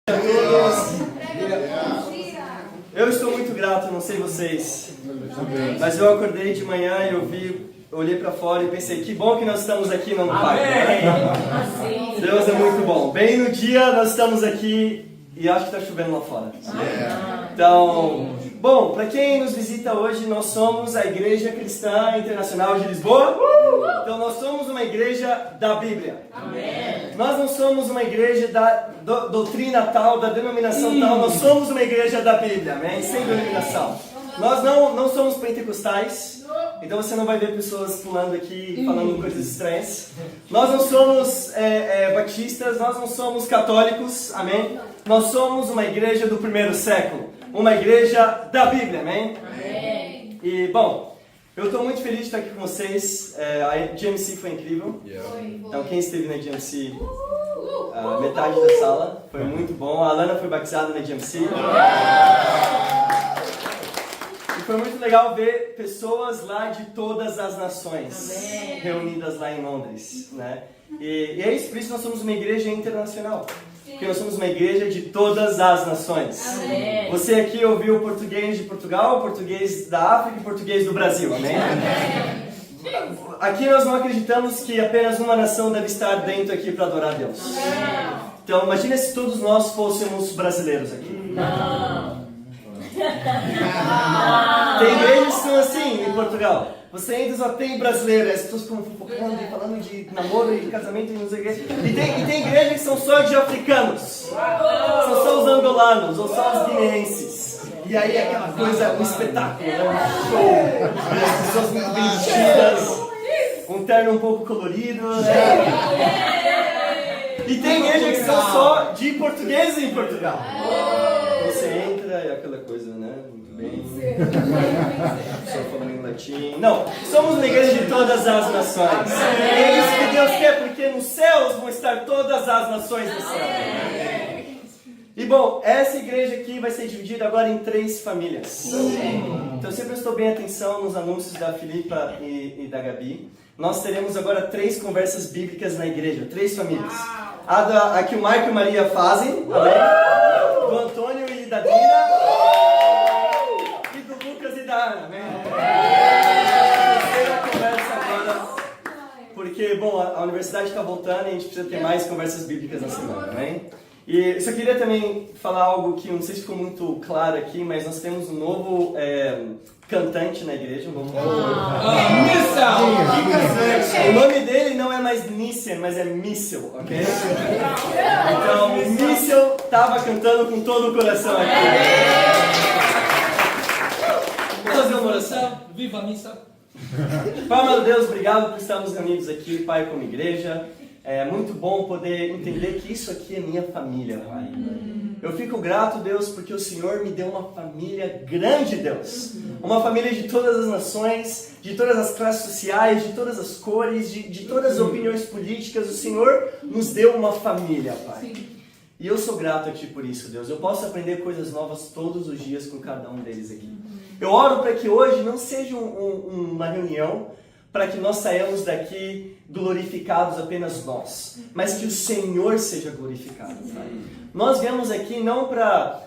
A todos. Eu estou muito grato, não sei vocês, mas eu acordei de manhã e olhei para fora e pensei, que bom que nós estamos aqui no Pai. Deus é muito bom. Bem no dia nós estamos aqui e acho que está chovendo lá fora. Então, bom, para quem nos visita hoje, nós somos a Igreja Cristã Internacional de Lisboa. Então nós somos uma igreja da Bíblia. Amém. Nós não somos uma igreja da doutrina tal, da denominação tal, nós somos uma igreja da Bíblia, amém? Sem denominação. Nós não somos pentecostais, então você não vai ver pessoas pulando aqui, falando coisas estranhas. Nós não somos batistas, nós não somos católicos, amém? Nós somos uma igreja do primeiro século, uma igreja da Bíblia, amém? Amém. E, bom, eu estou muito feliz de estar aqui com vocês. A GMC foi incrível. Então, quem esteve na GMC, metade da sala, foi muito bom. A Alana foi batizada na GMC. E foi muito legal ver pessoas lá de todas as nações reunidas lá em Londres, né? E é isso, por isso nós somos uma igreja internacional. Porque nós somos uma igreja de todas as nações. Amém. Você aqui ouviu português de Portugal, português da África e português do Brasil. Amém? Amém. Aqui nós não acreditamos que apenas uma nação deve estar dentro aqui para adorar a Deus. Amém. Então imagina se todos nós fôssemos brasileiros aqui. Não. Tem igrejas que são assim em Portugal. Você ainda só tem brasileiro, as pessoas ficam fofocando e falando de namoro e de casamento e não sei o quê. E tem igrejas que são só de africanos. São só os angolanos ou só os guineenses. E aí é aquela coisa, um espetáculo, né? Um show. As pessoas muito bem vestidas, um terno um pouco colorido, né? E tem igrejas que são só de portugueses em Portugal. Você entra e aquela coisa, né? Muito bem. Só falando em latim. Não, somos uma igreja de todas as nações. É isso que Deus quer, porque nos céus vão estar todas as nações do céu. E bom, essa igreja aqui vai ser dividida agora em 3 famílias. Então você prestou bem atenção nos anúncios da Filipa e da Gabi. Nós teremos agora 3 conversas bíblicas na igreja, 3 famílias. A que o Marco e Maria fazem, do Antônio e da Dina, e do Lucas e da Ana, amém? Terceira conversa agora, porque, bom, a universidade está voltando e a gente precisa ter mais conversas bíblicas na semana, amém? E eu só queria também falar algo que não sei se ficou muito claro aqui, mas nós temos um novo cantante na igreja, um novo O nome dele não é mais Nissen, mas é Míssel, ok? Então, o Míssel estava cantando com todo o coração aqui. Vamos fazer uma oração? Viva a missa! Pai, meu Deus, obrigado por estarmos reunidos aqui, Pai, como igreja. É muito bom poder entender que isso aqui é minha família, Pai. Eu fico grato, Deus, porque o Senhor me deu uma família grande, Deus. Uma família de todas as nações, de todas as classes sociais, de todas as cores, de todas as opiniões políticas. O Senhor nos deu uma família, Pai. E eu sou grato a Ti por isso, Deus. Eu posso aprender coisas novas todos os dias com cada um deles aqui. Eu oro para que hoje não seja uma reunião para que nós saiamos daqui glorificados apenas nós, mas que o Senhor seja glorificado, Pai. Nós viemos aqui não para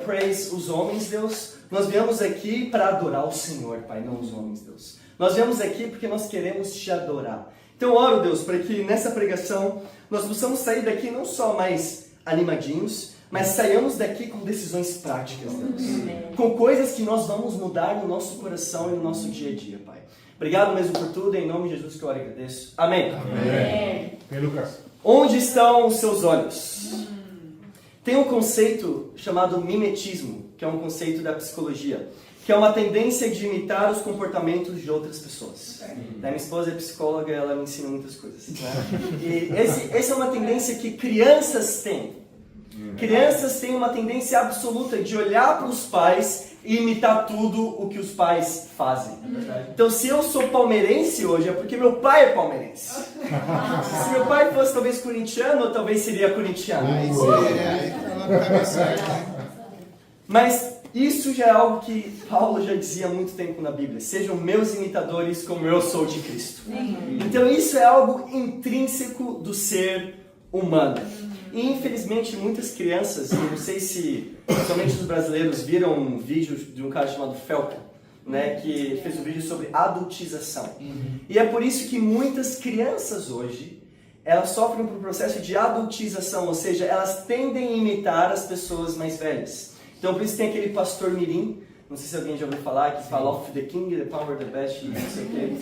praise os homens, Deus. Nós viemos aqui para adorar o Senhor, Pai, não os homens, Deus. Nós viemos aqui porque nós queremos Te adorar. Então, oro, Deus, para que nessa pregação nós possamos sair daqui não só mais animadinhos, mas saiamos daqui com decisões práticas, Deus. Com coisas que nós vamos mudar no nosso coração e no nosso dia a dia, Pai. Obrigado mesmo por tudo, em nome de Jesus que eu oro e agradeço. Amém. Amém. Lucas. Onde estão os seus olhos? Tem um conceito chamado mimetismo, que é um conceito da psicologia, que é uma tendência de imitar os comportamentos de outras pessoas. Minha esposa é psicóloga, ela me ensina muitas coisas. Né? E essa é uma tendência que crianças têm. Crianças têm uma tendência absoluta de olhar para os pais e imitar tudo o que os pais fazem. Então, se eu sou palmeirense hoje, é porque meu pai é palmeirense. Se meu pai fosse talvez corintiano, talvez seria corintiano. Mas isso já é algo que Paulo já dizia há muito tempo na Bíblia. Sejam meus imitadores como eu sou de Cristo. Então, isso é algo intrínseco do ser humana. E infelizmente muitas crianças, não sei se somente os brasileiros viram um vídeo de um cara chamado Felca, né, que fez um vídeo sobre adultização. E é por isso que muitas crianças hoje, elas sofrem por um processo de adultização, ou seja, elas tendem a imitar as pessoas mais velhas. Então por isso tem aquele pastor mirim, não sei se alguém já ouviu falar, que fala of the king, the power, the best, não sei o quê.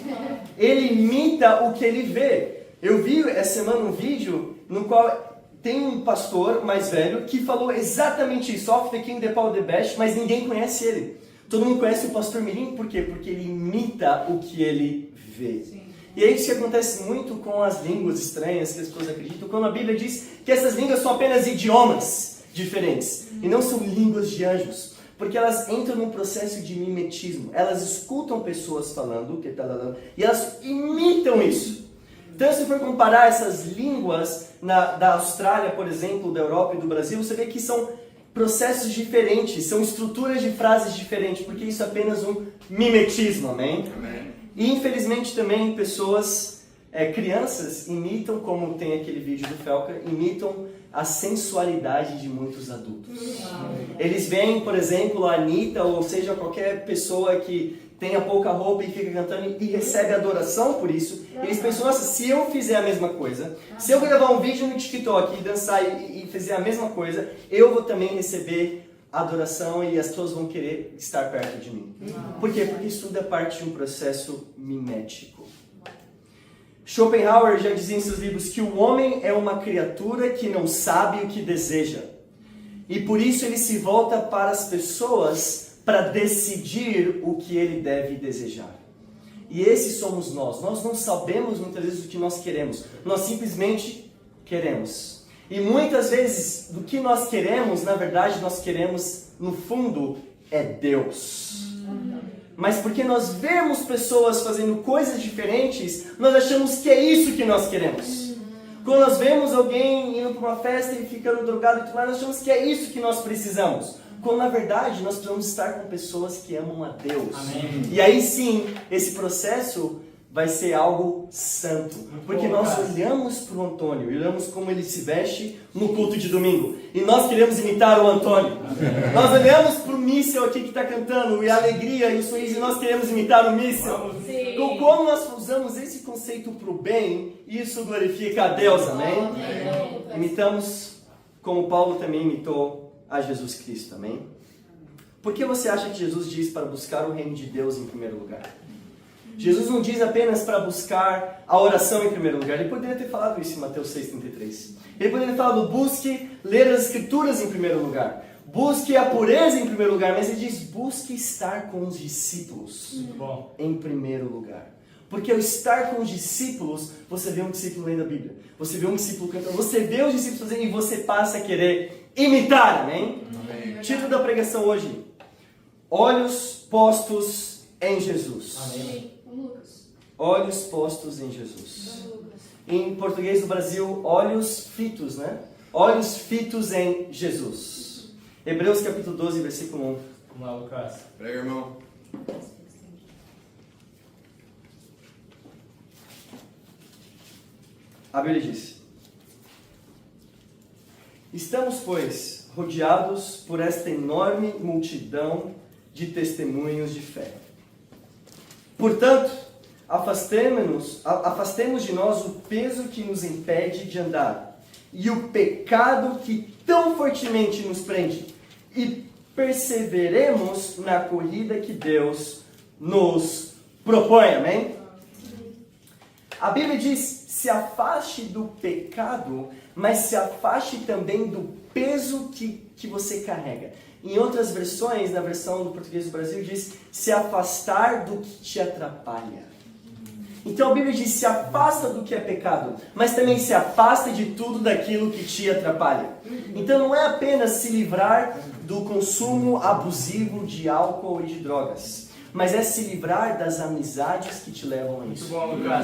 Ele imita o que ele vê. Eu vi essa semana um vídeo no qual tem um pastor mais velho que falou exatamente isso, of the king, the power, the best, mas ninguém conhece ele. Todo mundo conhece o pastor mirim, por quê? Porque ele imita o que ele vê. Sim. E é isso que acontece muito com as línguas estranhas que as pessoas acreditam, quando a Bíblia diz que essas línguas são apenas idiomas diferentes, e não são línguas de anjos, porque elas entram num processo de mimetismo. Elas escutam pessoas falando, e elas imitam isso. Então, se for comparar essas línguas da Austrália, por exemplo, da Europa e do Brasil, você vê que são processos diferentes, são estruturas de frases diferentes, porque isso é apenas um mimetismo, amém? Amém. E infelizmente também pessoas, crianças, imitam, como tem aquele vídeo do Felca, imitam a sensualidade de muitos adultos. Eles veem, por exemplo, a Anitta, ou seja, qualquer pessoa que tenha pouca roupa e fica cantando e recebe adoração por isso. Eles pensam, nossa, se eu fizer a mesma coisa, se eu gravar um vídeo no TikTok e dançar e fizer a mesma coisa, eu vou também receber adoração e as pessoas vão querer estar perto de mim. Por quê? Porque isso tudo é parte de um processo mimético. Schopenhauer já dizia em seus livros que o homem é uma criatura que não sabe o que deseja. E por isso ele se volta para as pessoas para decidir o que ele deve desejar. E esses somos nós. Nós não sabemos muitas vezes o que nós queremos. Nós simplesmente queremos. E muitas vezes do que nós queremos, na verdade, nós queremos, no fundo, é Deus. Mas porque nós vemos pessoas fazendo coisas diferentes, nós achamos que é isso que nós queremos. Quando nós vemos alguém indo para uma festa e ficando drogado e tudo mais, nós achamos que é isso que nós precisamos. Quando na verdade nós precisamos estar com pessoas que amam a Deus. Amém. E aí sim, esse processo vai ser algo santo. Porque nós olhamos para o Antônio, olhamos como ele se veste no culto de domingo. E nós queremos imitar o Antônio. Amém. Nós olhamos para o Míssel aqui que está cantando, e a alegria e o sorriso, e nós queremos imitar o Míssel. Então, como nós usamos esse conceito para o bem, isso glorifica a Deus, amém? Amém. Imitamos como Paulo também imitou a Jesus Cristo, amém? Por que você acha que Jesus diz para buscar o reino de Deus em primeiro lugar? Jesus não diz apenas para buscar a oração em primeiro lugar. Ele poderia ter falado isso em Mateus 6,33. Ele poderia ter falado, busque ler as Escrituras em primeiro lugar. Busque a pureza em primeiro lugar. Mas ele diz, busque estar com os discípulos em primeiro lugar. Porque ao estar com os discípulos, você vê um discípulo lendo a Bíblia. Você vê um discípulo cantando. Você vê os discípulos fazendo e você passa a querer imitar, amém? Amém. Título da pregação hoje: Olhos postos em Jesus. Amém. Olhos postos em Jesus. Em português do Brasil, olhos fitos, né? Olhos fitos em Jesus. Hebreus capítulo 12, versículo 1. Vamos lá, Lucas. Prega, irmão. A Bíblia diz: Estamos, pois, rodeados por esta enorme multidão de testemunhos de fé. Portanto, afastemos de nós o peso que nos impede de andar e o pecado que tão fortemente nos prende, e perseveremos na corrida que Deus nos propõe, amém? A Bíblia diz, se afaste do pecado, mas se afaste também do peso que você carrega. Em outras versões, na versão do português do Brasil, diz, se afastar do que te atrapalha. Então a Bíblia diz, se afasta do que é pecado, mas também se afasta de tudo daquilo que te atrapalha. Então não é apenas se livrar do consumo abusivo de álcool e de drogas, mas é se livrar das amizades que te levam a isso.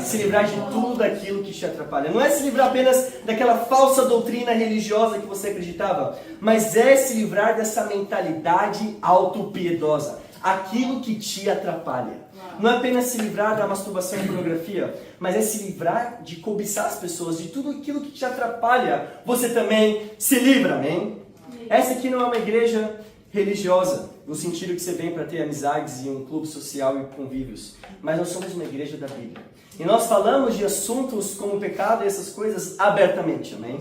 Se livrar de tudo daquilo que te atrapalha. Não é se livrar apenas daquela falsa doutrina religiosa que você acreditava, mas é se livrar dessa mentalidade autopiedosa. Aquilo que te atrapalha. Não é apenas se livrar da masturbação e pornografia, mas é se livrar de cobiçar as pessoas, de tudo aquilo que te atrapalha. Você também se livra, amém? Essa aqui não é uma igreja religiosa, no sentido que você vem para ter amizades e um clube social e convívios. Mas nós somos uma igreja da Bíblia. E nós falamos de assuntos como pecado e essas coisas abertamente, amém?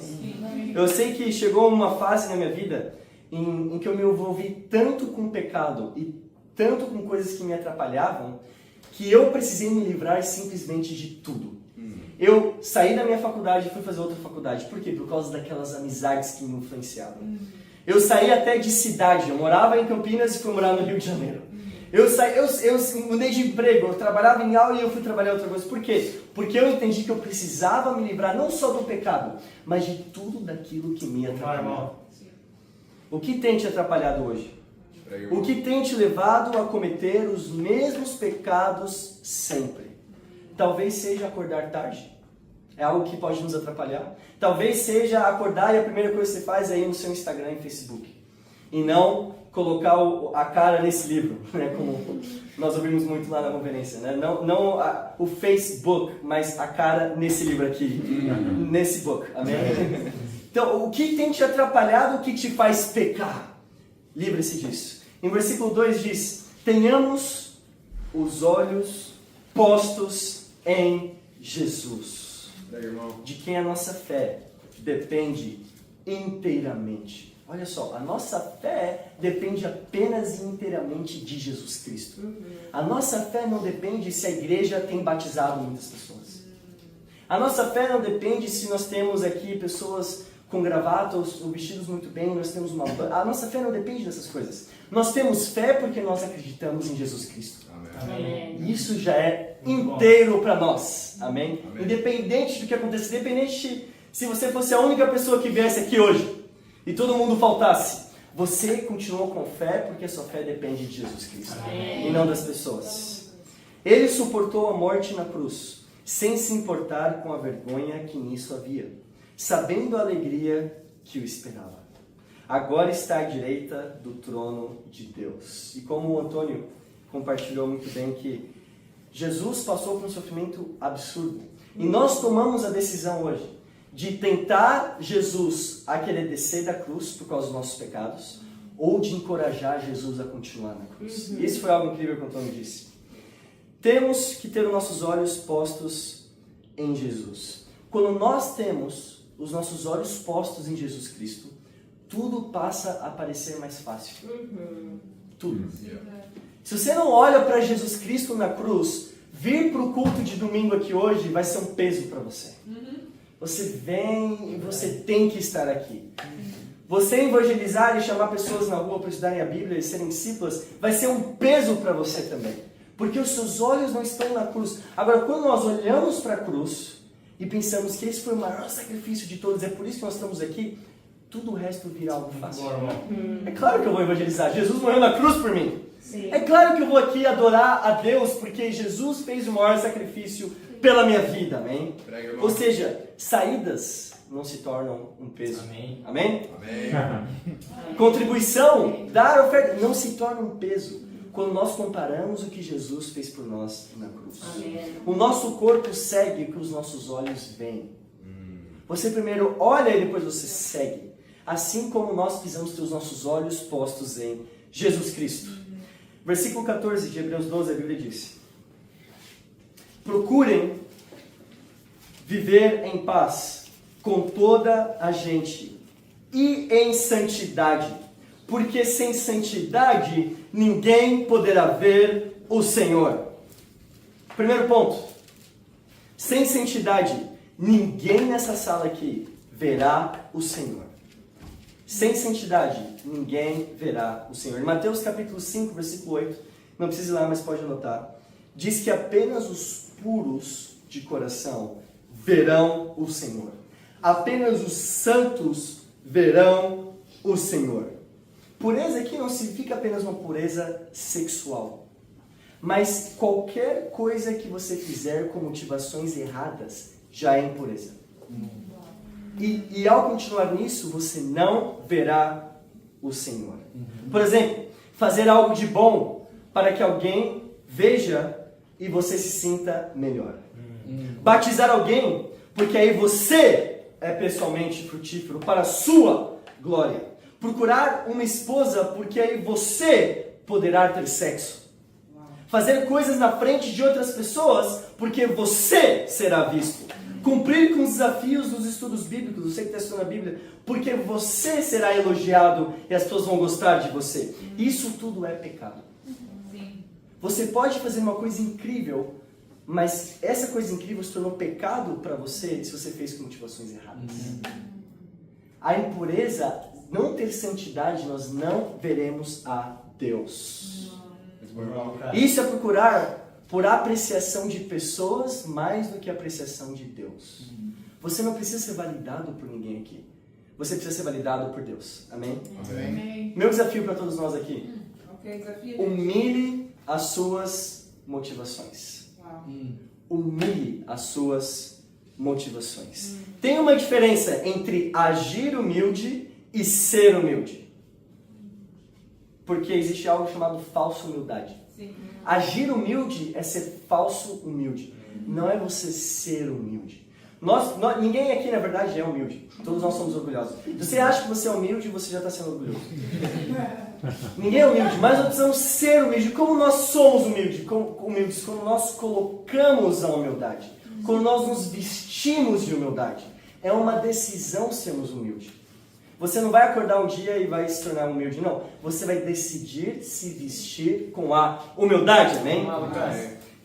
Eu sei que chegou uma fase na minha vida em que eu me envolvi tanto com pecado e tanto com coisas que me atrapalhavam, que eu precisei me livrar simplesmente de tudo. Eu saí da minha faculdade e fui fazer outra faculdade. Por quê? Por causa daquelas amizades que me influenciavam. Eu saí até de cidade. Eu morava em Campinas e fui morar no Rio de Janeiro. Eu mudei de emprego. Eu trabalhava em aula e eu fui trabalhar outra coisa. Por quê? Porque eu entendi que eu precisava me livrar não só do pecado, mas de tudo daquilo que me atrapalhava. O que tem te atrapalhado hoje? O que tem te levado a cometer os mesmos pecados sempre? Talvez seja acordar tarde. É algo que pode nos atrapalhar. Talvez seja acordar e a primeira coisa que você faz é ir no seu Instagram e Facebook. E não colocar a cara nesse livro, né? Como nós ouvimos muito lá na conferência. Né? Não o Facebook, mas a cara nesse livro aqui. Nesse book. Amém? Então, o que tem te atrapalhado, o que te faz pecar? Livre-se disso. Em versículo 2 diz: tenhamos os olhos postos em Jesus, de quem a nossa fé depende inteiramente. Olha só, a nossa fé depende apenas e inteiramente de Jesus Cristo. A nossa fé não depende se a igreja tem batizado muitas pessoas. A nossa fé não depende se nós temos aqui pessoas com gravatas ou vestidos muito bem, nós temos uma... A nossa fé não depende dessas coisas. Nós temos fé porque nós acreditamos em Jesus Cristo. Amém. Isso já é inteiro para nós. Amém? Amém? Independente do que aconteça, independente se você fosse a única pessoa que viesse aqui hoje e todo mundo faltasse, você continuou com fé porque a sua fé depende de Jesus Cristo. Amém. E não das pessoas. Ele suportou a morte na cruz, sem se importar com a vergonha que nisso havia, sabendo a alegria que o esperava. Agora está à direita do trono de Deus. E como o Antônio compartilhou muito bem, que Jesus passou por um sofrimento absurdo. E nós tomamos a decisão hoje de tentar Jesus a querer descer da cruz por causa dos nossos pecados, ou de encorajar Jesus a continuar na cruz. E esse foi algo incrível que o Antônio disse. Temos que ter os nossos olhos postos em Jesus. Quando nós temos os nossos olhos postos em Jesus Cristo, tudo passa a parecer mais fácil. Tudo. Se você não olha para Jesus Cristo na cruz, vir para o culto de domingo aqui hoje vai ser um peso para você. Você vem e você tem que estar aqui. Você evangelizar e chamar pessoas na rua para estudarem a Bíblia e serem discípulas vai ser um peso para você também. Porque os seus olhos não estão na cruz. Agora, quando nós olhamos para a cruz e pensamos que esse foi o maior sacrifício de todos, é por isso que nós estamos aqui, tudo o resto vira algo fácil. É claro que eu vou evangelizar. Jesus morreu na cruz por mim. Sim. É claro que eu vou aqui adorar a Deus, porque Jesus fez o maior sacrifício pela minha vida, amém? Ou seja, saídas não se tornam um peso. Amém? Amém? Amém. Contribuição, dar oferta, não se torna um peso quando nós comparamos o que Jesus fez por nós na cruz. Amém. O nosso corpo segue o que os nossos olhos veem. Você primeiro olha e depois você segue. Assim como nós precisamos ter os nossos olhos postos em Jesus Cristo. Versículo 14 de Hebreus 12, a Bíblia diz: procurem viver em paz com toda a gente e em santidade, porque sem santidade ninguém poderá ver o Senhor. Primeiro ponto: sem santidade ninguém nessa sala aqui verá o Senhor. Sem santidade, ninguém verá o Senhor. Em Mateus capítulo 5, versículo 8, não precisa ir lá, mas pode anotar, diz que apenas os puros de coração verão o Senhor. Apenas os santos verão o Senhor. Pureza aqui não significa apenas uma pureza sexual, mas qualquer coisa que você fizer com motivações erradas já é impureza. E ao continuar nisso, você não verá o Senhor. Por exemplo, fazer algo de bom para que alguém veja e você se sinta melhor. Batizar alguém, porque aí você é pessoalmente frutífero para a sua glória. Procurar uma esposa, porque aí você poderá ter sexo. Fazer coisas na frente de outras pessoas, porque você será visto. Cumprir com os desafios dos estudos bíblicos, você que está estudando a Bíblia, porque você será elogiado e as pessoas vão gostar de você. Isso tudo é pecado. Você pode fazer uma coisa incrível, mas essa coisa incrível se tornou pecado para você se você fez com motivações erradas. A impureza, não ter santidade, nós não veremos a Deus. Isso é procurar por apreciação de pessoas mais do que apreciação de Deus. Você não precisa ser validado por ninguém aqui. Você precisa ser validado por Deus. Amém? Amém. Meu desafio para todos nós aqui. Desafio. Humilhe as suas motivações. Humilhe as suas motivações. Tem uma diferença entre agir humilde e ser humilde. Porque existe algo chamado falsa humildade. Agir humilde é ser falso humilde. Não é você ser humilde. Ninguém aqui, na verdade, é humilde. Todos nós somos orgulhosos. Se você acha que você é humilde, você já está sendo orgulhoso. Ninguém é humilde, mas nós precisamos ser humildes. Como nós somos humildes? Quando nós colocamos a humildade. Quando nós nos vestimos de humildade. É uma decisão sermos humildes. Você não vai acordar um dia e vai se tornar humilde, não. Você vai decidir se vestir com a humildade, amém?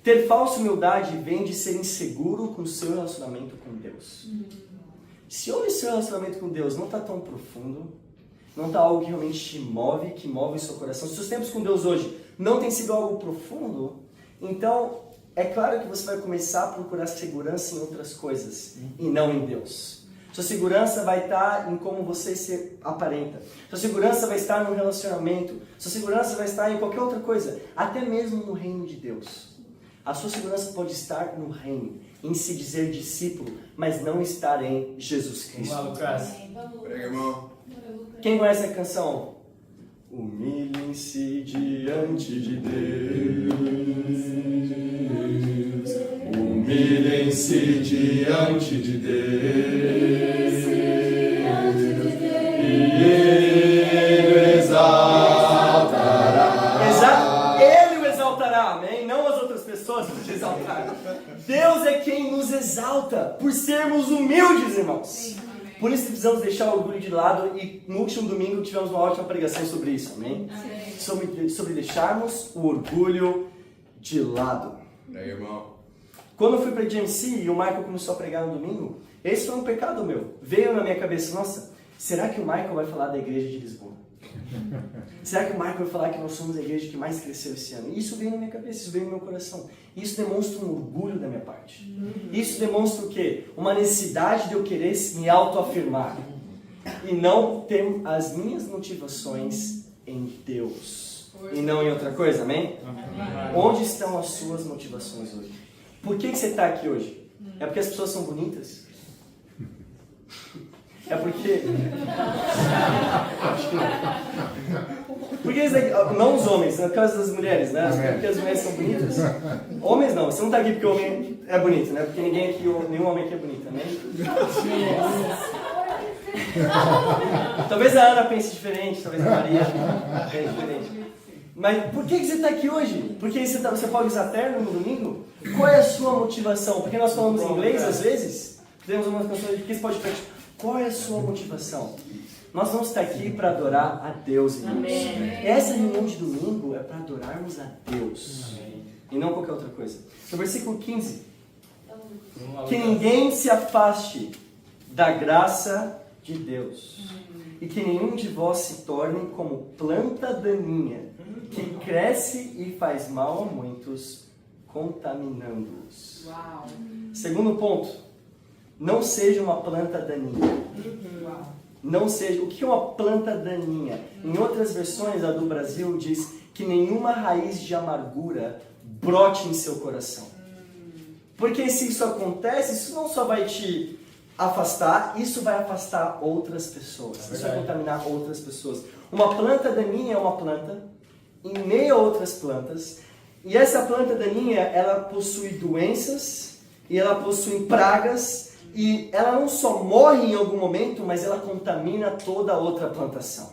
Ter falsa humildade vem de ser inseguro com o seu relacionamento com Deus. Se hoje o seu relacionamento com Deus não está tão profundo, não está algo que realmente te move, que move o seu coração, se os tempos com Deus hoje não tem sido algo profundo, então é claro que você vai começar a procurar segurança em outras coisas e não em Deus. Sua segurança vai estar em como você se aparenta. Sua segurança vai estar no relacionamento. Sua segurança vai estar em qualquer outra coisa, até mesmo no reino de Deus. A sua segurança pode estar no reino, em se dizer discípulo, mas não estar em Jesus Cristo. Prega, irmão. Quem conhece a canção? Humilhem-se diante de Deus. Humilhem-se diante de Deus. E Ele o exaltará. Ele o exaltará, amém? Não as outras pessoas vão te exaltar. Deus é quem nos exalta por sermos humildes, irmãos. Por isso precisamos deixar o orgulho de lado e no último domingo tivemos uma ótima pregação sobre isso, amém? Sobre deixarmos o orgulho de lado. Irmão. Quando eu fui para a GMC e o Michael começou a pregar no domingo, esse foi um pecado meu. Veio na minha cabeça, nossa, será que o Michael vai falar da igreja de Lisboa? Será que o Michael vai falar que nós somos a igreja que mais cresceu esse ano? Isso veio na minha cabeça, isso veio no meu coração. Isso demonstra um orgulho da minha parte. Isso demonstra o quê? Uma necessidade de eu querer me autoafirmar. E não ter as minhas motivações em Deus. E não em outra coisa, amém? Onde estão as suas motivações hoje? Por que você está aqui hoje? É porque as pessoas são bonitas? É porque... Porque não os homens, no caso das mulheres, né? Porque as mulheres são bonitas. Homens não, você não está aqui porque o homem é bonito, né? Porque nenhum homem aqui é bonito, né? Talvez a Ana pense diferente, talvez a Maria pense diferente. Mas por que você está aqui hoje? Porque você pode usar terno no domingo? Qual é a sua motivação? Porque nós falamos inglês às vezes, temos algumas canções de que você pode perguntar, qual é a sua motivação? Nós vamos estar aqui para adorar a Deus, irmãos. Amém. Essa reunião de domingo é para adorarmos a Deus. Amém. E não qualquer outra coisa. No versículo 15. Que ninguém se afaste da graça de Deus. E que nenhum de vós se torne como planta daninha, que cresce e faz mal a muitos, contaminando-os. Segundo ponto. Não seja uma planta daninha. Não seja. O que é uma planta daninha? Em outras versões, a do Brasil diz que nenhuma raiz de amargura brote em seu coração. Porque se isso acontece, isso não só vai te afastar, isso vai afastar outras pessoas. Isso vai contaminar outras pessoas. Uma planta daninha é uma planta, em meio a outras plantas, E essa planta daninha, ela possui doenças, e ela possui pragas, e ela não só morre em algum momento, mas ela contamina toda a outra plantação.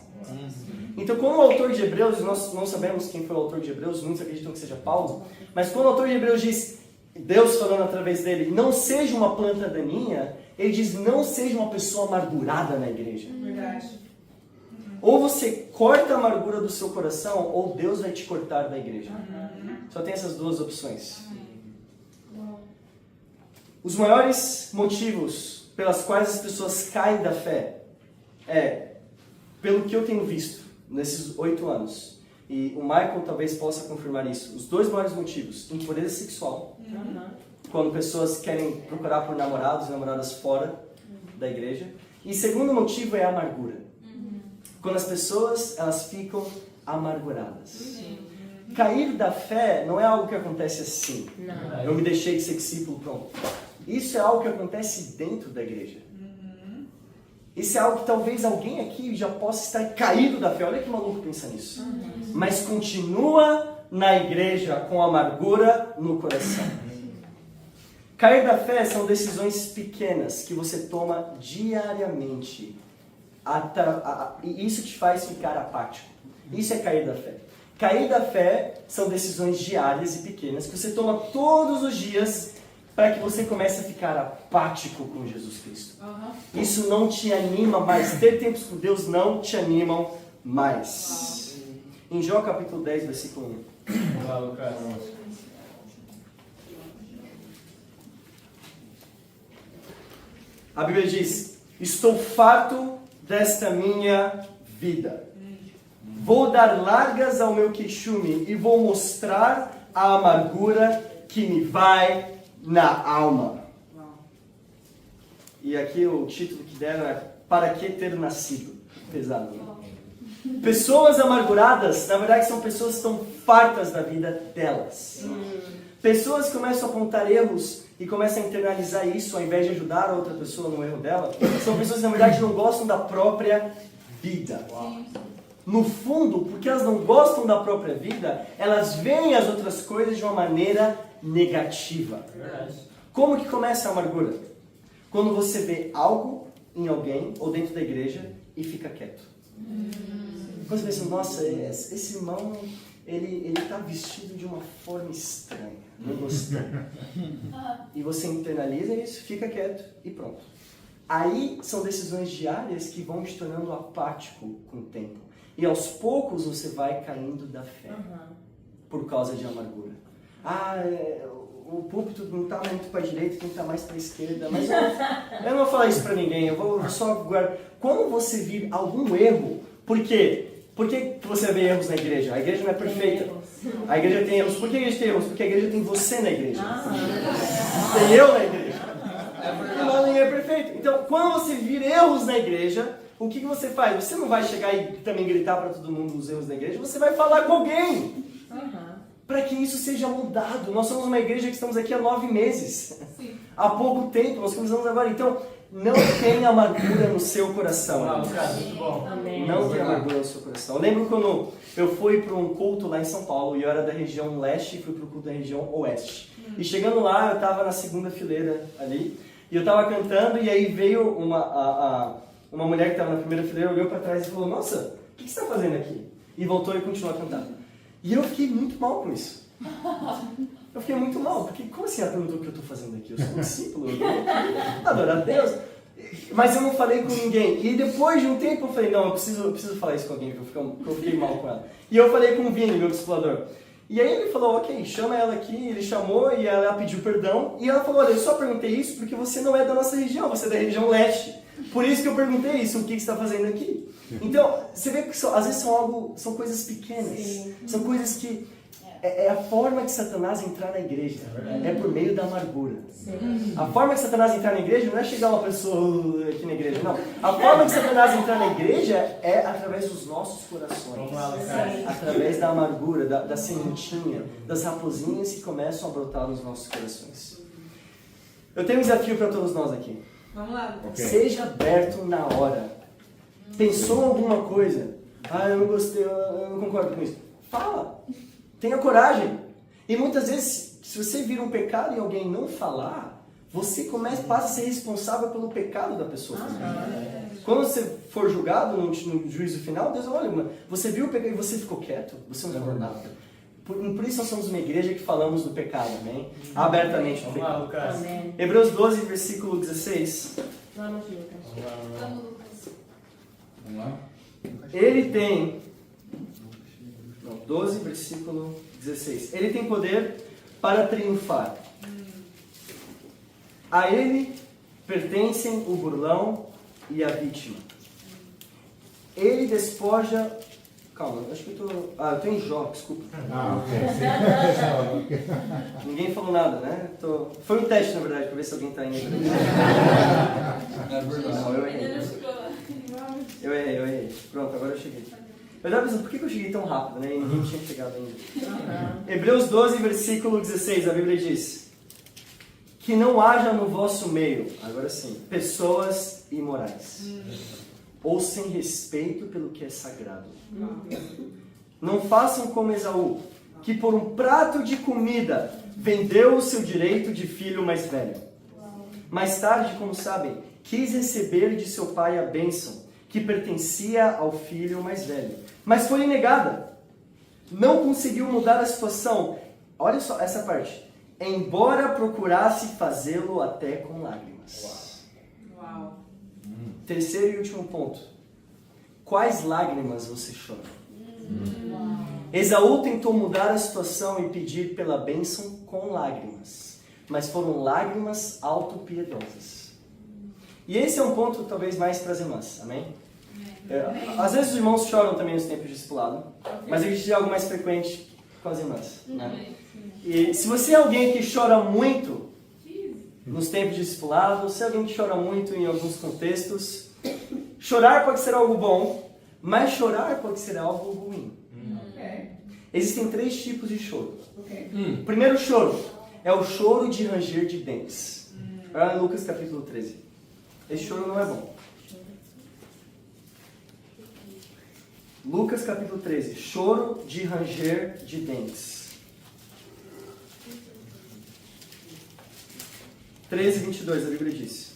Então, quando o autor de Hebreus, nós não sabemos quem foi o autor de Hebreus, muitos acreditam que seja Paulo, mas quando o autor de Hebreus diz, Deus falando através dele, não seja uma planta daninha, ele diz, não seja uma pessoa amargurada na igreja. Verdade. Ou você corta a amargura do seu coração, ou Deus vai te cortar da igreja. Só tem essas duas opções. Os maiores motivos pelas quais as pessoas caem da fé é, pelo que eu tenho visto nesses 8 anos, e o Michael talvez possa confirmar isso, os 2 maiores motivos: impureza sexual, quando pessoas querem procurar por namorados e namoradas fora da igreja, e segundo motivo é a amargura, quando as pessoas elas ficam amarguradas. Cair da fé não é algo que acontece assim. Não. Eu me deixei de ser discípulo, pronto. Isso é algo que acontece dentro da igreja. Isso é algo que talvez alguém aqui já possa estar caído da fé. Olha que maluco pensa nisso. Mas continua na igreja com amargura no coração. Cair da fé são decisões pequenas que você toma diariamente. E isso te faz ficar apático. Isso é cair da fé. Cair da fé são decisões diárias e pequenas que você toma todos os dias para que você comece a ficar apático com Jesus Cristo. Isso não te anima mais. Ter tempos com Deus não te animam mais. Em João capítulo 10, versículo 1. Olá, Lucas. A Bíblia diz, estou farto desta minha vida. Vou dar largas ao meu queixume e vou mostrar a amargura que me vai na alma. E aqui o título que deram é Para que ter nascido? Pesado, né? Pessoas amarguradas, na verdade, são pessoas que estão fartas da vida delas. Pessoas que começam a apontar erros e começam a internalizar isso ao invés de ajudar a outra pessoa no erro dela, são pessoas que, na verdade, não gostam da própria vida. No fundo, porque elas não gostam da própria vida, elas veem as outras coisas de uma maneira negativa. Como que começa a amargura? Quando você vê algo em alguém ou dentro da igreja e fica quieto. Quando você pensa, nossa, esse irmão, ele está vestido de uma forma estranha, não gostei. E você internaliza isso, fica quieto e pronto. Aí são decisões diárias que vão te tornando apático com o tempo. E aos poucos você vai caindo da fé por causa de amargura. O púlpito não está muito para a direita, tem que estar mais para a esquerda. Mas eu não vou falar isso para ninguém, eu vou só guardar. Quando você vir algum erro, por quê? Por que você vê erros na igreja? A igreja não é perfeita. A igreja tem erros. Por que a igreja tem erros? Porque a igreja tem você na igreja. Tem eu na igreja. Não, ninguém é perfeito. Então, quando você vir erros na igreja, o que você faz? Você não vai chegar e também gritar para todo mundo os erros da igreja, você vai falar com alguém. Para que isso seja mudado. Nós somos uma igreja que estamos aqui há 9 meses. Há pouco tempo, nós começamos agora. Então, não tenha amargura no seu coração. Não tenha amargura no seu coração. Eu lembro quando eu fui para um culto lá em São Paulo, e eu era da região leste e fui para o culto da região oeste. E chegando lá, eu estava na segunda fileira ali, e eu estava cantando, e aí veio uma mulher que estava na primeira fileira, olhou para trás e falou, nossa, o que você está fazendo aqui? E voltou e continuou a cantar. E eu fiquei muito mal com isso. Eu fiquei muito mal, porque como assim ela perguntou o que eu estou fazendo aqui? Eu sou um discípulo, eu vou adorar a Deus. Mas eu não falei com ninguém. E depois de um tempo eu falei, não, eu preciso falar isso com alguém, porque eu fiquei mal com ela. E eu falei com o Vini, meu discipulador. E aí ele falou, ok, chama ela aqui, ele chamou e ela pediu perdão. E ela falou, olha, eu só perguntei isso porque você não é da nossa região, você é da região leste. Por isso que eu perguntei isso, o que você está fazendo aqui? Então, você vê que às vezes são coisas pequenas, são coisas que... É a forma de Satanás entrar na igreja, é por meio da amargura. A forma de Satanás entrar na igreja não é chegar uma pessoa aqui na igreja, não. A forma de Satanás entrar na igreja é através dos nossos corações, através da amargura, da sementinha, das raposinhas que começam a brotar nos nossos corações. Eu tenho um desafio para todos nós aqui. Vamos lá. Seja aberto na hora. Pensou alguma coisa? Eu não gostei, eu não concordo com isso. Fala. Tenha coragem. E muitas vezes, se você vira um pecado e alguém não falar, você passa a ser responsável pelo pecado da pessoa. Quando você for julgado no juízo final, Deus olha, você viu o pecado e você ficou quieto, você não falou nada. Por isso nós somos uma igreja que falamos do pecado, amém? Abertamente do pecado. Lucas. Amém. Hebreus 12, versículo 16. Vamos, Lucas. Vamos lá. Ele tem... 12, versículo 16. Ele tem poder para triunfar. A ele pertencem o burlão e a vítima. Ele despoja... Calma, acho que eu tô... eu tô em Jó, desculpa. Ok. Ninguém falou nada, né? Foi um teste, na verdade, para ver se alguém está indo. É verdade. Não, eu errei. Pronto, agora eu cheguei. Eu estava pensando, por que eu cheguei tão rápido, né? E ninguém tinha chegado ainda. Hebreus 12, versículo 16, a Bíblia diz: que não haja no vosso meio, agora sim, pessoas imorais, ou sem respeito pelo que é sagrado. Não façam como Esaú, que por um prato de comida vendeu o seu direito de filho mais velho. Mais tarde, como sabem, quis receber de seu pai a bênção que pertencia ao filho mais velho, mas foi negada. Não conseguiu mudar a situação. Olha só essa parte. Embora procurasse fazê-lo até com lágrimas. Uau. Terceiro e último ponto. Quais lágrimas você chora? Esaú tentou mudar a situação e pedir pela bênção com lágrimas, mas foram lágrimas autopiedosas. E esse é um ponto talvez mais para as irmãs, amém? Às vezes os irmãos choram também nos tempos de discipulado, mas existe algo mais frequente com as irmãs, né? E se você é alguém que chora muito nos tempos de discipulado, se é alguém que chora muito em alguns contextos, chorar pode ser algo bom, mas chorar pode ser algo ruim. Existem 3 tipos de choro. O primeiro choro é o choro de ranger de dentes. Olha Lucas capítulo 13. Esse choro não é bom. Lucas capítulo 13. Choro de ranger de dentes. 13:22, a Bíblia diz: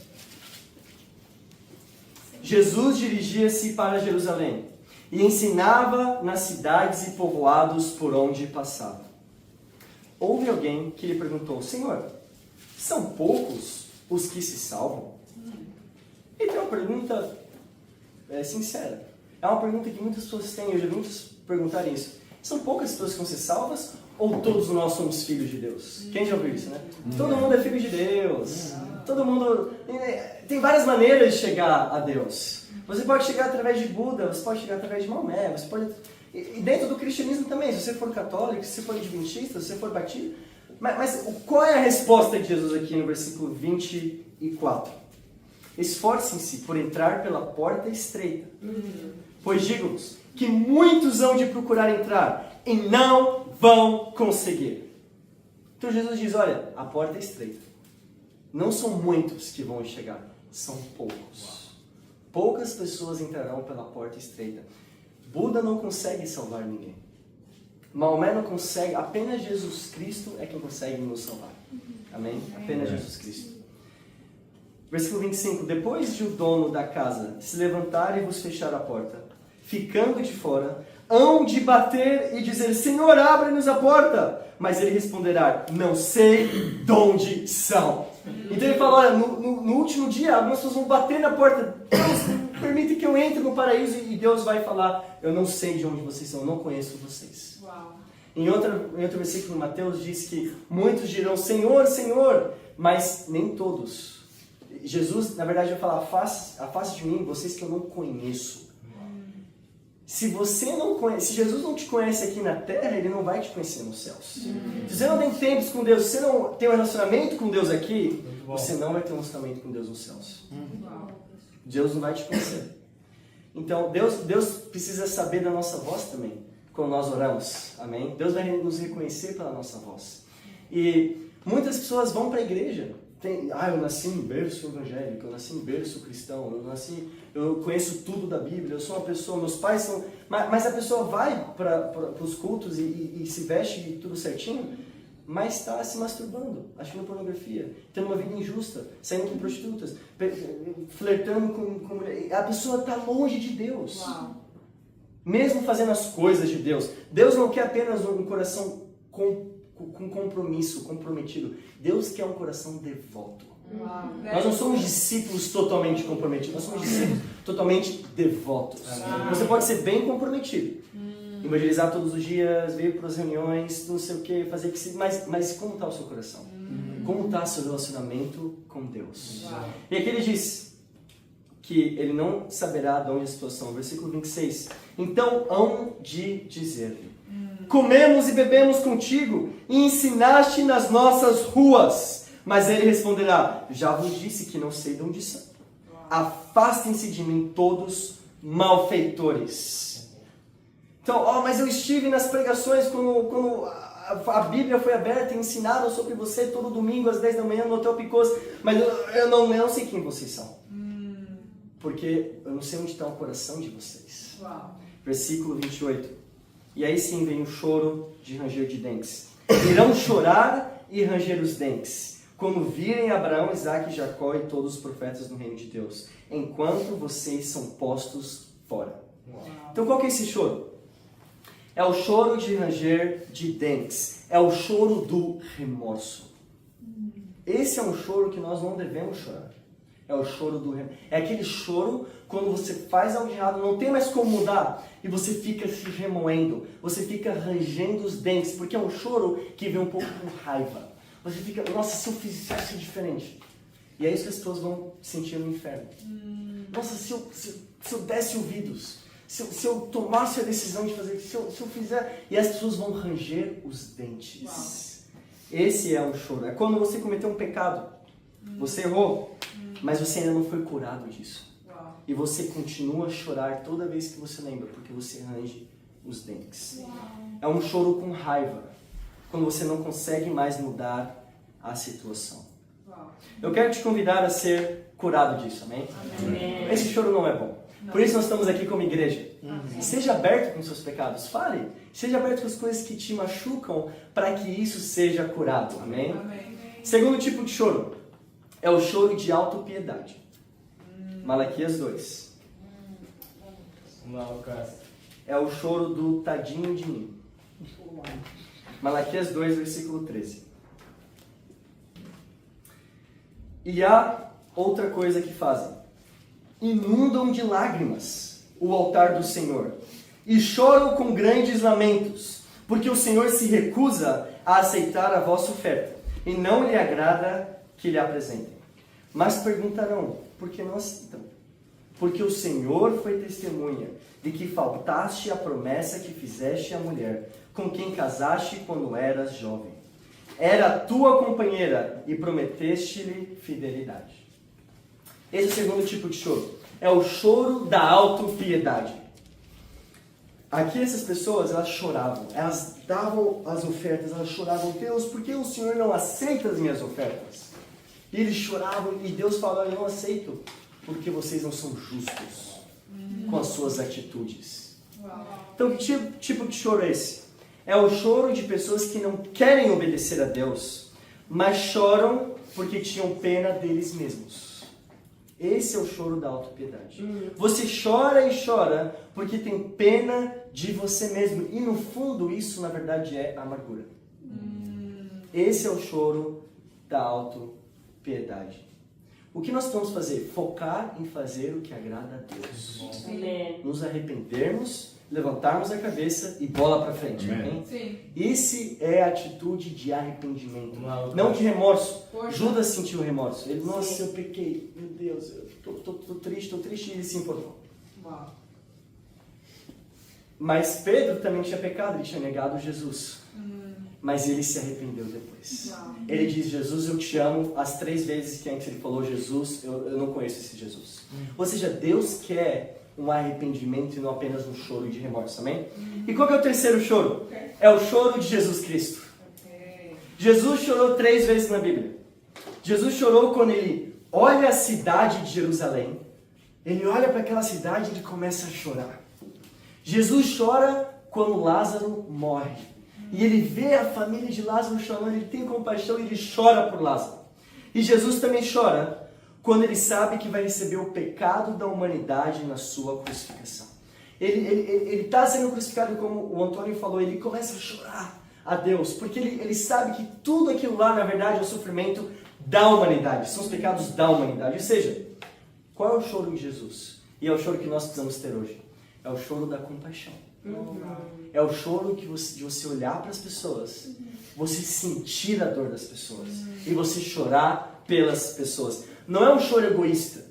Jesus dirigia-se para Jerusalém e ensinava nas cidades e povoados por onde passava. Houve alguém que lhe perguntou: Senhor, são poucos os que se salvam? E tem uma pergunta sincera. É uma pergunta que muitas pessoas têm, eu já vi muitos perguntarem isso. São poucas pessoas que vão ser salvas ou todos nós somos filhos de Deus? Quem já ouviu isso, né? Todo mundo é filho de Deus. Todo mundo... Tem várias maneiras de chegar a Deus. Você pode chegar através de Buda, você pode chegar através de Maomé, você pode... E dentro do cristianismo também, se você for católico, se você for adventista, se você for batista... Mas qual é a resposta de Jesus aqui no versículo 24? Esforcem-se por entrar pela porta estreita. Pois digo-vos que muitos hão de procurar entrar e não vão conseguir. Então Jesus diz, olha, a porta é estreita. Não são muitos que vão chegar, são poucos. Poucas pessoas entrarão pela porta estreita. Buda não consegue salvar ninguém. Maomé não consegue, apenas Jesus Cristo é quem consegue nos salvar. Amém? Apenas Jesus Cristo. Versículo 25. Depois de o dono da casa se levantar e vos fechar a porta, ficando de fora, hão de bater e dizer, Senhor, abre-nos a porta. Mas ele responderá, não sei de onde são. Então ele fala, olha, no último dia, algumas pessoas vão bater na porta. Deus, permite que eu entre no paraíso. E Deus vai falar, eu não sei de onde vocês são, eu não conheço vocês. Uau. Em outro versículo, Mateus diz que muitos dirão, Senhor, Senhor, mas nem todos. Jesus, na verdade, vai falar, afaste de mim, vocês que eu não conheço. Se você não conhece, se Jesus não te conhece aqui na terra, Ele não vai te conhecer nos céus. Se você não tem tempos com Deus, se você não tem um relacionamento com Deus aqui, você não vai ter um relacionamento com Deus nos céus. Deus não vai te conhecer. Então, Deus precisa saber da nossa voz também, quando nós oramos. Amém? Deus vai nos reconhecer pela nossa voz. E muitas pessoas vão para a igreja. Eu nasci em berço evangélico, eu nasci em berço cristão, eu conheço tudo da Bíblia, eu sou uma pessoa, meus pais são... Mas a pessoa vai para os cultos e se veste tudo certinho, mas está se masturbando, assistindo pornografia, tendo uma vida injusta, saindo com prostitutas, flertando com mulher. A pessoa está longe de Deus. Uau. Mesmo fazendo as coisas de Deus. Deus não quer apenas um coração com compromisso, comprometido. Deus quer um coração devoto. Uau. Nós não somos discípulos totalmente comprometidos, nós somos discípulos totalmente devotos. Amém. Você pode ser bem comprometido, evangelizar todos os dias, vir para as reuniões, não sei o que, fazer que se... Mas como está o seu coração? Como está o seu relacionamento com Deus? Uau. E aqui ele diz que ele não saberá de onde a situação. Versículo 26. Então hão de dizer-lhe: comemos e bebemos contigo e ensinaste nas nossas ruas. Mas ele responderá: já vos disse que não sei de onde são. Afastem-se de mim todos malfeitores. Então, mas eu estive nas pregações quando a Bíblia foi aberta e ensinaram sobre você todo domingo às 10 da manhã no Hotel Picos, mas eu não sei quem vocês são. Porque eu não sei onde está o coração de vocês. Uau. Versículo 28. E aí sim vem o choro de ranger de dentes. Irão chorar e ranger os dentes, quando virem Abraão, Isaque, Jacó e todos os profetas no reino de Deus, enquanto vocês são postos fora. Então qual que é esse choro? É o choro de ranger de dentes. É o choro do remorso. Esse é um choro que nós não devemos chorar. É o choro do remorso. É aquele choro quando você faz algo de errado, não tem mais como mudar, e você fica se remoendo, você fica rangendo os dentes, porque é um choro que vem um pouco com raiva. Você fica, nossa, se eu fizesse diferente. E é isso que as pessoas vão sentir no inferno. Nossa, se eu desse ouvidos, se eu tomasse a decisão de fazer, se eu fizer... E as pessoas vão ranger os dentes. Uau. Esse é um choro. É quando você cometeu um pecado. Você errou, mas você ainda não foi curado disso. Uau. E você continua a chorar toda vez que você lembra, porque você range os dentes. Uau. É um choro com raiva, quando você não consegue mais mudar a situação. Uau. Eu quero te convidar a ser curado disso, amém? Amém. Esse choro não é bom. Por isso nós estamos aqui como igreja. Seja aberto com seus pecados, fale. Seja aberto com as coisas que te machucam para que isso seja curado, amém? Amém. Segundo tipo de choro é o choro de autopiedade. Malaquias 2. É o choro do tadinho de mim. Malaquias 2, versículo 13. E há outra coisa que fazem. Inundam de lágrimas o altar do Senhor e choram com grandes lamentos, porque o Senhor se recusa a aceitar a vossa oferta e não lhe agrada que lhe apresentem. Mas perguntarão: por que não aceitam? Porque o Senhor foi testemunha de que faltaste a promessa que fizeste à mulher, com quem casaste quando eras jovem. Era tua companheira e prometeste-lhe fidelidade. Esse é o segundo tipo de choro. É o choro da autopiedade. Aqui essas pessoas, elas choravam. Elas davam as ofertas, elas choravam: Deus, por que o Senhor não aceita as minhas ofertas? E eles choravam e Deus falava: eu não aceito, porque vocês não são justos com as suas atitudes. Então que tipo de choro é esse? É o choro de pessoas que não querem obedecer a Deus, mas choram porque tinham pena deles mesmos. Esse é o choro da autopiedade. Você chora e chora porque tem pena de você mesmo. E no fundo isso na verdade é amargura. Esse é o choro da autopiedade. O que nós vamos fazer? Focar em fazer o que agrada a Deus. Amém. Nos arrependermos, levantarmos a cabeça e bola para frente. Amém? Sim. Esse é a atitude de arrependimento, não de remorso. Poxa. Judas sentiu remorso. Ele, nossa, eu pequei, meu Deus, eu tô triste, e ele se importou. Uau. Mas Pedro também tinha pecado, ele tinha negado Jesus. Mas ele se arrependeu depois. Uau. Ele diz: Jesus, eu te amo. As 3 vezes que antes ele falou Jesus, eu não conheço esse Jesus. Ou seja, Deus quer um arrependimento e não apenas um choro de remorso, amém? E qual que é o terceiro choro? É o choro de Jesus Cristo. Jesus chorou 3 vezes na Bíblia. Jesus chorou quando ele olha a cidade de Jerusalém. Ele olha para aquela cidade e ele começa a chorar. Jesus chora quando Lázaro morre. E ele vê a família de Lázaro chorando, ele tem compaixão e ele chora por Lázaro. E Jesus também chora quando ele sabe que vai receber o pecado da humanidade na sua crucificação. Ele está sendo crucificado, como o Antônio falou, ele começa a chorar a Deus, porque ele sabe que tudo aquilo lá, na verdade, é o sofrimento da humanidade, são os pecados da humanidade. Ou seja, qual é o choro de Jesus? E é o choro que nós precisamos ter hoje. É o choro da compaixão. É o choro de você olhar para as pessoas, você sentir a dor das pessoas e você chorar pelas pessoas. Não é um choro egoísta,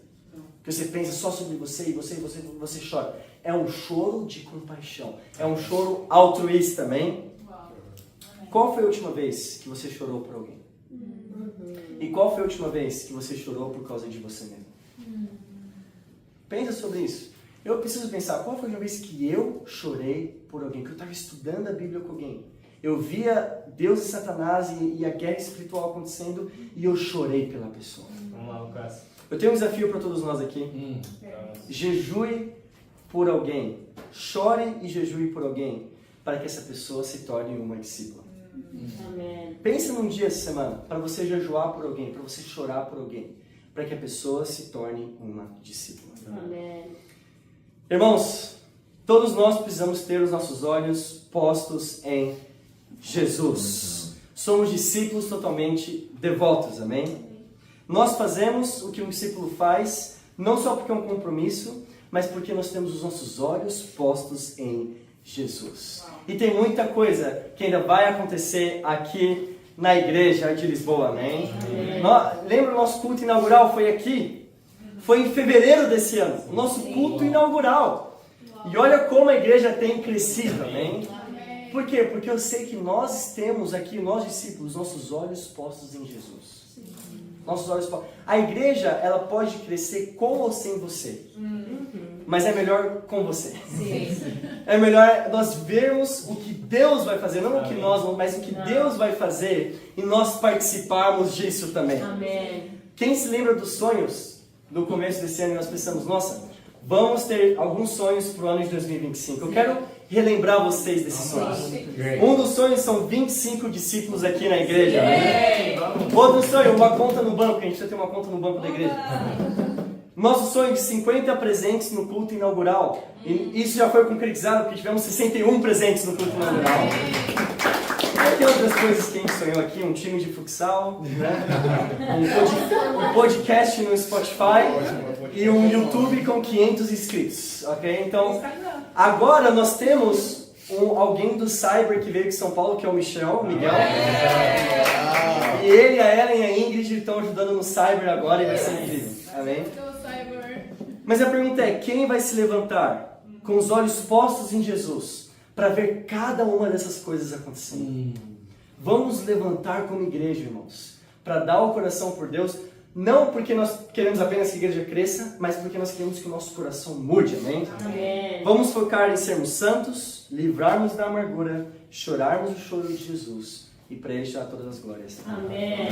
que você pensa só sobre você e você chora. É um choro de compaixão. É um choro altruísta, amém? Qual foi a última vez que você chorou por alguém? E qual foi a última vez que você chorou por causa de você mesmo? Pensa sobre isso. Eu preciso pensar, qual foi a última vez que eu chorei por alguém? Que eu estava estudando a Bíblia com alguém. Eu via Deus e Satanás e a guerra espiritual acontecendo e eu chorei pela pessoa. Vamos lá, Lucas. Eu tenho um desafio para todos nós aqui. Jejue por alguém. Chore e jejue por alguém para que essa pessoa se torne uma discípula. Amém. Pense num dia essa semana para você jejuar por alguém, para você chorar por alguém, para que a pessoa se torne uma discípula. Amém. Irmãos, todos nós precisamos ter os nossos olhos postos em Jesus. Somos discípulos totalmente devotos, amém? Nós fazemos o que um discípulo faz, não só porque é um compromisso, mas porque nós temos os nossos olhos postos em Jesus. E tem muita coisa que ainda vai acontecer aqui na igreja de Lisboa, amém? Lembra o nosso culto inaugural foi aqui? Foi em fevereiro desse ano, o nosso culto inaugural. E olha como a igreja tem crescido, amém? Por quê? Porque eu sei que nós temos aqui, nós discípulos, nossos olhos postos em Jesus. Nossos olhos postos. A igreja, ela pode crescer com ou sem você. Mas é melhor com você. É melhor nós vermos o que Deus vai fazer, não o que nós vamos, mas o que Deus vai fazer e nós participarmos disso também. Amém. Quem se lembra dos sonhos do começo desse ano e nós pensamos, nossa, vamos ter alguns sonhos para o ano de 2025. Eu quero relembrar vocês desses sonhos. Um dos sonhos são 25 discípulos aqui na igreja. Outro sonho, uma conta no banco. A gente precisa ter uma conta no banco da igreja. Nosso sonho de 50 presentes no culto inaugural. E isso já foi concretizado porque tivemos 61 presentes no culto inaugural. Tem outras coisas que a gente sonhou aqui, um time de futsal, né? um podcast no Spotify e um YouTube com 500 inscritos, ok? Então, agora nós temos alguém do Cyber que veio de São Paulo, que é o Miguel. E ele, a Ellen e a Ingrid estão ajudando no Cyber agora e vai ser incrível, amém? Mas a pergunta é, quem vai se levantar com os olhos postos em Jesus para ver cada uma dessas coisas acontecendo? Vamos levantar como igreja, irmãos, para dar o coração por Deus, não porque nós queremos apenas que a igreja cresça, mas porque nós queremos que o nosso coração mude, amém? Amém. Vamos focar em sermos santos, livrarmos da amargura, chorarmos o choro de Jesus e para Ele dar todas as glórias. Amém.